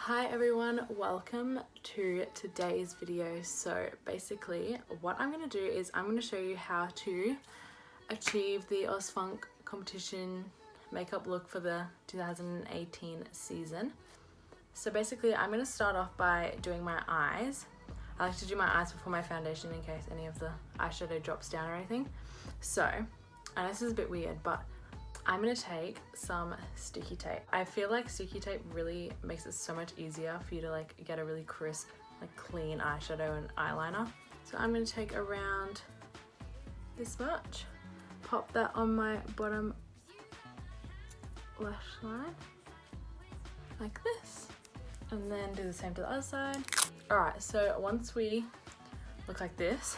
Hi everyone, welcome to today's video. So basically what I'm going to do is I'm going to show you how to achieve the Ausfunk competition makeup look for the 2018 season. So basically I'm going to start off by doing my eyes. I like to do my eyes before my foundation in case any of the eyeshadow drops down or anything. So, and this is a bit weird, but I'm going to take some sticky tape. I feel like sticky tape really makes it so much easier for you to like get a really crisp, like clean eyeshadow and eyeliner. So I'm going to take around this much, pop that on my bottom lash line like this, and then do the same to the other side. Alright, so once we look like this,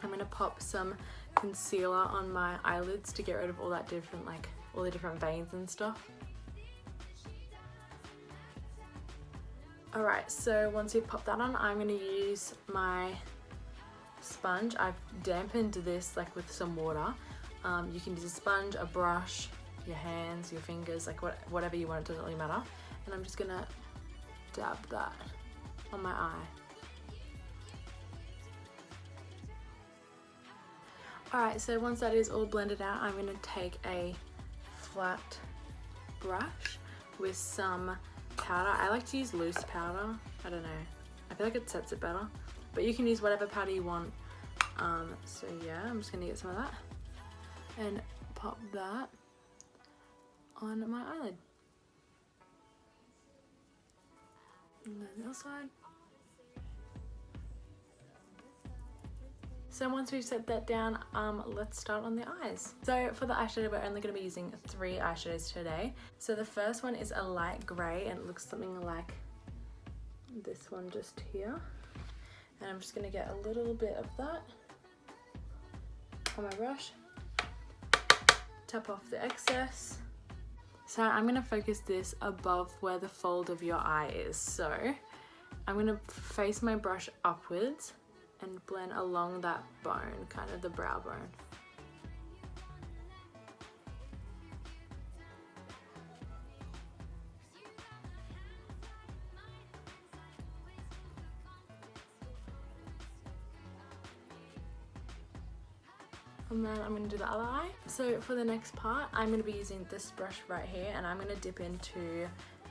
I'm going to pop some concealer on my eyelids to get rid of all that different, like all the different veins and stuff. Alright, so once you pop that on, I'm going to use my sponge. I've dampened this like with some water. You can use a sponge, a brush, your hands, your fingers, like whatever you want, it doesn't really matter. And I'm just going to dab that on my eye. Alright, so once that is all blended out, I'm going to take a flat brush with some powder. I like to use loose powder. I don't know. I feel like it sets it better. But you can use whatever powder you want. So yeah, I'm just going to get some of that and pop that on my eyelid. And then the other side. So once we've set that down, let's start on the eyes. So for the eyeshadow, we're only going to be using 3 eyeshadows today. So the first one is a light grey and it looks something like this one just here. And I'm just going to get a little bit of that on my brush, tap off the excess. So I'm going to focus this above where the fold of your eye is. So I'm going to face my brush upwards and blend along that bone, kind of the brow bone. And then I'm going to do the other eye. So for the next part, I'm going to be using this brush right here, and I'm going to dip into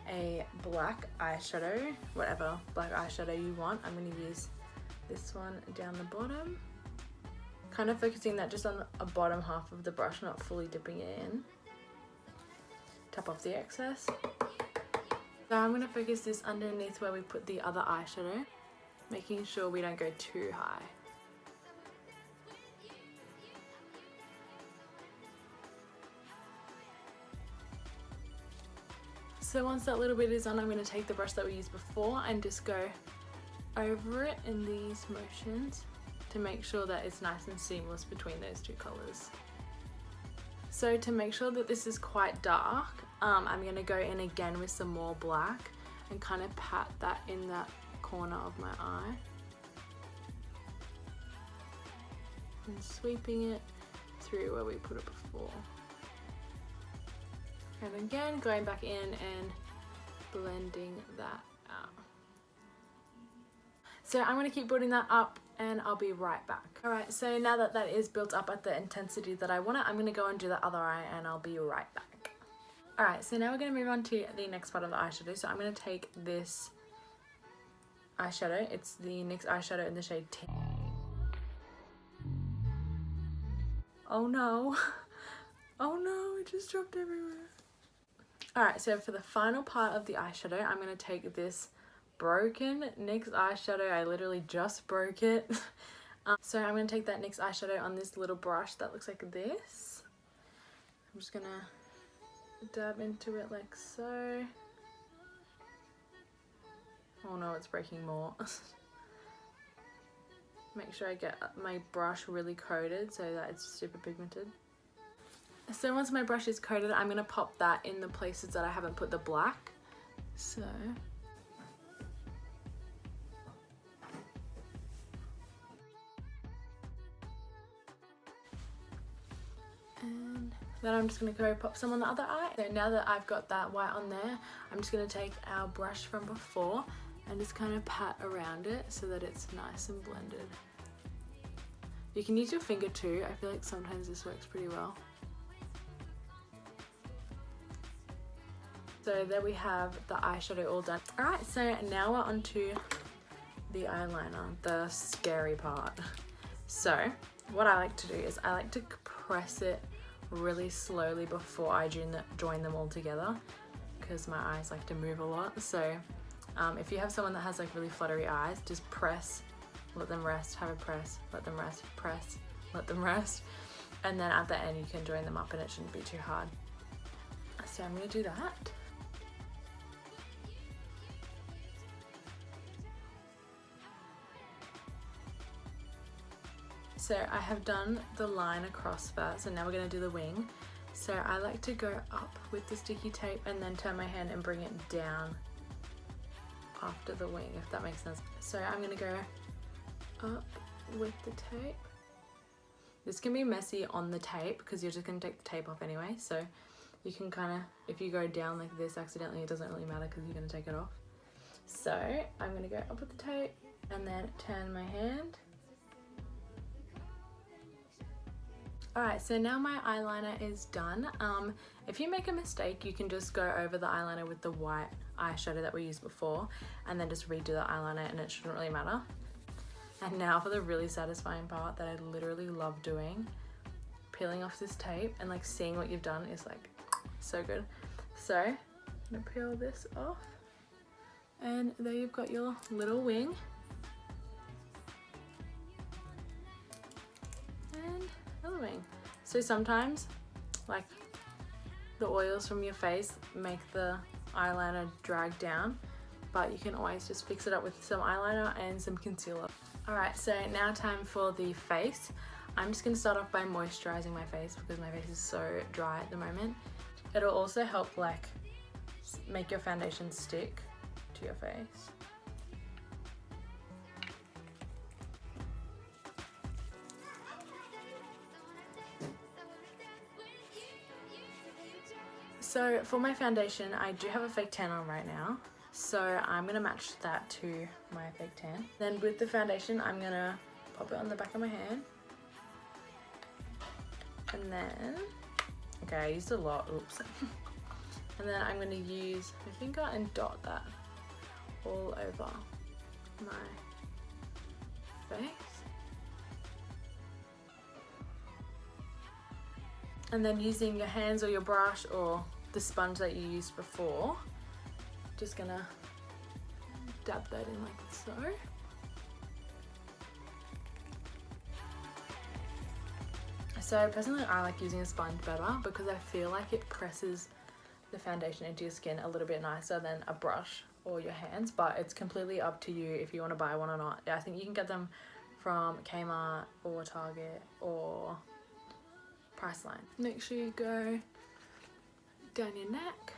a black eyeshadow, whatever black eyeshadow you want. I'm going to use this one down the bottom, kind of focusing that just on a bottom half of the brush, not fully dipping it in. Tap off the excess. So I'm going to focus this underneath where we put the other eyeshadow, making sure we don't go too high. So once that little bit is on, I'm going to take the brush that we used before and just go over it in these motions to make sure that it's nice and seamless between those two colours. So to make sure that this is quite dark, I'm going to go in again with some more black and kind of pat that in that corner of my eye. And sweeping it through where we put it before. And again, going back in and blending that out. So I'm going to keep building that up and I'll be right back. Alright, so now that that is built up at the intensity that I want it, I'm going to go and do the other eye and I'll be right back. Alright, so now we're going to move on to the next part of the eyeshadow. So I'm going to take this eyeshadow. It's the NYX eyeshadow in the shade 10. Oh no. Oh no, it just dropped everywhere. Alright, so for the final part of the eyeshadow, I'm going to take this broken NYX eyeshadow. I literally just broke it. So I'm going to take that NYX eyeshadow on this little brush that looks like this. I'm just going to dab into it like so. Oh no, it's breaking more. Make sure I get my brush really coated so that it's super pigmented. So once my brush is coated, I'm going to pop that in the places that I haven't put the black. So and Then I'm just going to go pop some on the other eye. So now that I've got that white on there, I'm just going to take our brush from before and just kind of pat around it so that it's nice and blended. You can use your finger too. I feel like sometimes this works pretty well. So there we have the eyeshadow all done. Alright, so now we're on to the eyeliner, the scary part. So what I like to do is I like to press it really slowly before I join them all together, because my eyes like to move a lot. So if you have someone that has like really fluttery eyes, just press, let them rest, have a press, let them rest, press, let them rest, and then at the end you can join them up and it shouldn't be too hard. So I'm going to do that. So I have done the line across first, and now we're going to do the wing. So I like to go up with the sticky tape and then turn my hand and bring it down after the wing, if that makes sense. So I'm going to go up with the tape. This can be messy on the tape because you're just going to take the tape off anyway. So you can kind of, if you go down like this accidentally, it doesn't really matter because you're going to take it off. So I'm going to go up with the tape and then turn my hand. Alright, so now my eyeliner is done. If you make a mistake, you can just go over the eyeliner with the white eyeshadow that we used before and then just redo the eyeliner and it shouldn't really matter. And now for the really satisfying part that I literally love doing. Peeling off this tape and like seeing what you've done is like so good. So I'm gonna peel this off and there you've got your little wing. Wing. So sometimes like the oils from your face make the eyeliner drag down, but you can always just fix it up with some eyeliner and some concealer. Alright, so now time for the face. I'm just going to start off by moisturizing my face because my face is so dry at the moment. It'll also help like make your foundation stick to your face. So for my foundation, I do have a fake tan on right now, so I'm going to match that to my fake tan. Then with the foundation, I'm going to pop it on the back of my hand. And then, okay, I used a lot, oops. And then I'm going to use my finger and dot that all over my face. And then using your hands or your brush or the sponge that you used before, just gonna dab that in like so. So personally I like using a sponge better because I feel like it presses the foundation into your skin a little bit nicer than a brush or your hands, but it's completely up to you if you want to buy one or not. I think you can get them from Kmart or Target or Priceline. Make sure you go down your neck.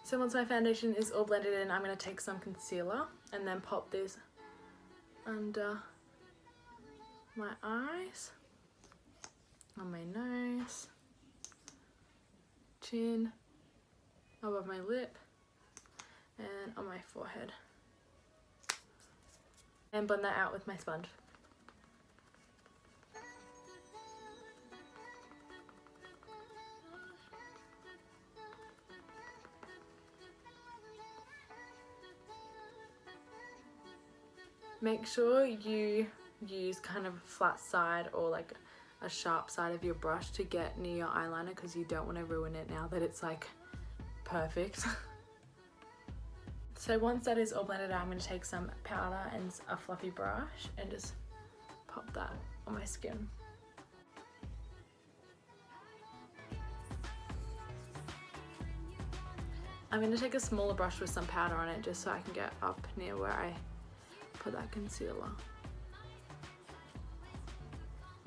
So once my foundation is all blended in, I'm going to take some concealer and then pop this under my eyes, on my nose, chin, above my lip, and on my forehead. And blend that out with my sponge. Make sure you use kind of a flat side or like a sharp side of your brush to get near your eyeliner because you don't want to ruin it now that it's like perfect. So once that is all blended out, I'm going to take some powder and a fluffy brush and just pop that on my skin. I'm going to take a smaller brush with some powder on it just so I can get up near where I put that concealer.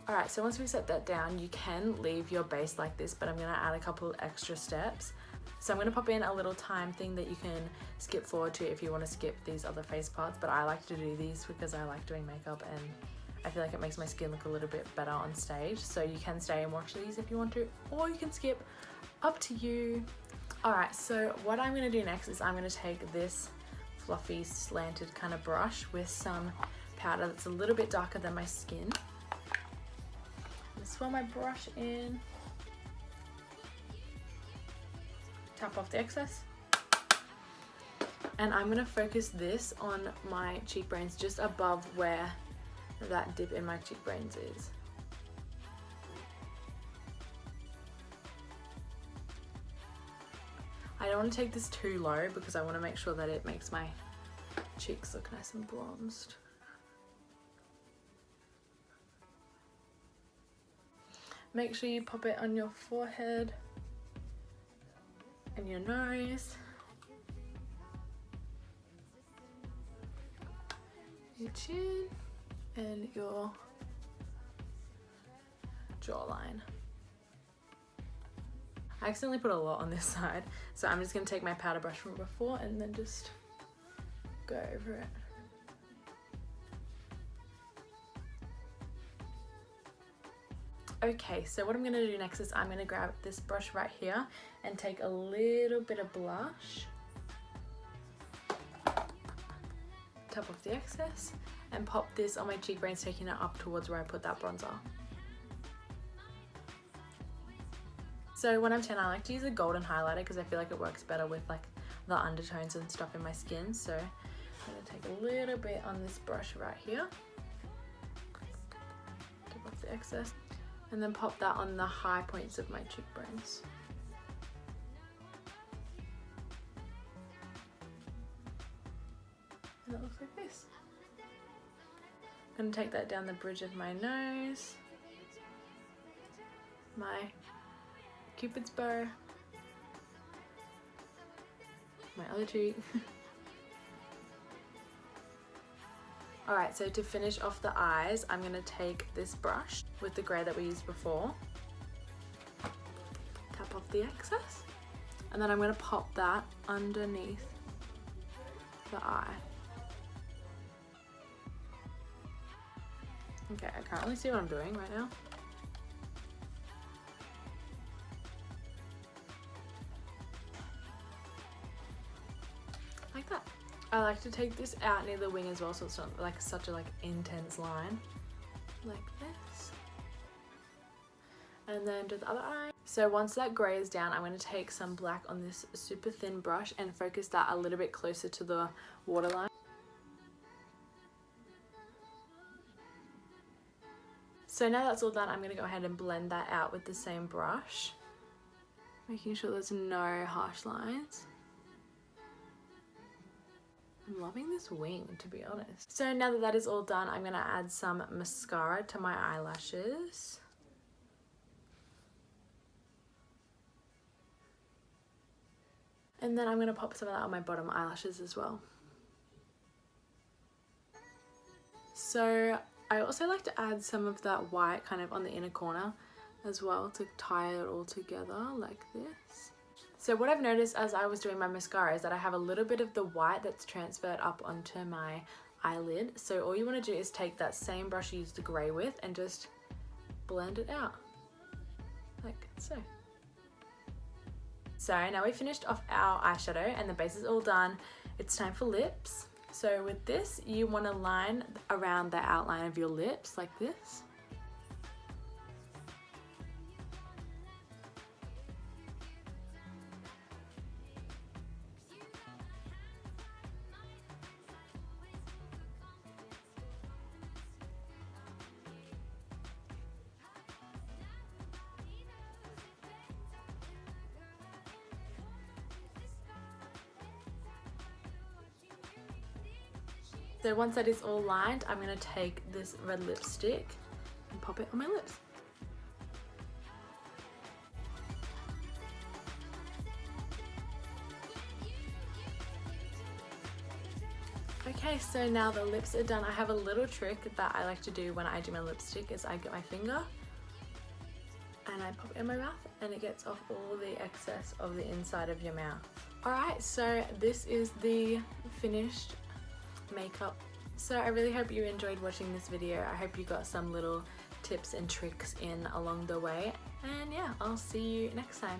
Alright, so once we set that down, you can leave your base like this, but I'm going to add a couple extra steps. So I'm going to pop in a little time thing that you can skip forward to if you want to skip these other face parts, but I like to do these because I like doing makeup and I feel like it makes my skin look a little bit better on stage. So you can stay and watch these if you want to, or you can skip, up to you. Alright, so what I'm going to do next is I'm going to take this fluffy slanted kind of brush with some powder that's a little bit darker than my skin. I'm going to swirl my brush in, tap off the excess, and I'm going to focus this on my cheekbones, just above where that dip in my cheekbones is. I don't want to take this too low because I want to make sure that it makes my cheeks look nice and bronzed. Make sure you pop it on your forehead and your nose, your chin, and your jawline. I accidentally put a lot on this side, so I'm just going to take my powder brush from before and then just go over it. Okay, so what I'm going to do next is I'm going to grab this brush right here and take a little bit of blush, top off the excess, and pop this on my cheekbones, taking it up towards where I put that bronzer. So when I'm tan, I like to use a golden highlighter because I feel like it works better with like the undertones and stuff in my skin. So I'm going to take a little bit on this brush right here, take off the excess, and then pop that on the high points of my cheekbones. And it looks like this. I'm going to take that down the bridge of my nose, my Cupid's bow, my other cheek. Alright, so to finish off the eyes, I'm going to take this brush with the grey that we used before, tap off the excess, and then I'm going to pop that underneath the eye. Okay, I can't really see what I'm doing right now. Like that. I like to take this out near the wing as well, so it's not like such a intense line, like this. And then to the other eye. So once that grey is down, I'm going to take some black on this super thin brush and focus that a little bit closer to the waterline. So now that's all done, I'm going to go ahead and blend that out with the same brush, making sure there's no harsh lines. I'm loving this wing, to be honest. So now that that is all done, I'm going to add some mascara to my eyelashes. And then I'm going to pop some of that on my bottom eyelashes as well. So I also like to add some of that white kind of on the inner corner as well to tie it all together like this. So what I've noticed as I was doing my mascara is that I have a little bit of the white that's transferred up onto my eyelid. So all you want to do is take that same brush you used the grey with and just blend it out like so. So now we've finished off our eyeshadow and the base is all done. It's time for lips. So with this, you want to line around the outline of your lips like this. So once that is all lined, I'm going to take this red lipstick and pop it on my lips. Okay, so now the lips are done. I have a little trick that I like to do when I do my lipstick is I get my finger and I pop it in my mouth and it gets off all the excess of the inside of your mouth. Alright, so this is the finished makeup So I really hope you enjoyed watching this video. I hope you got some little tips and tricks in along the way, and yeah, I'll see you next time.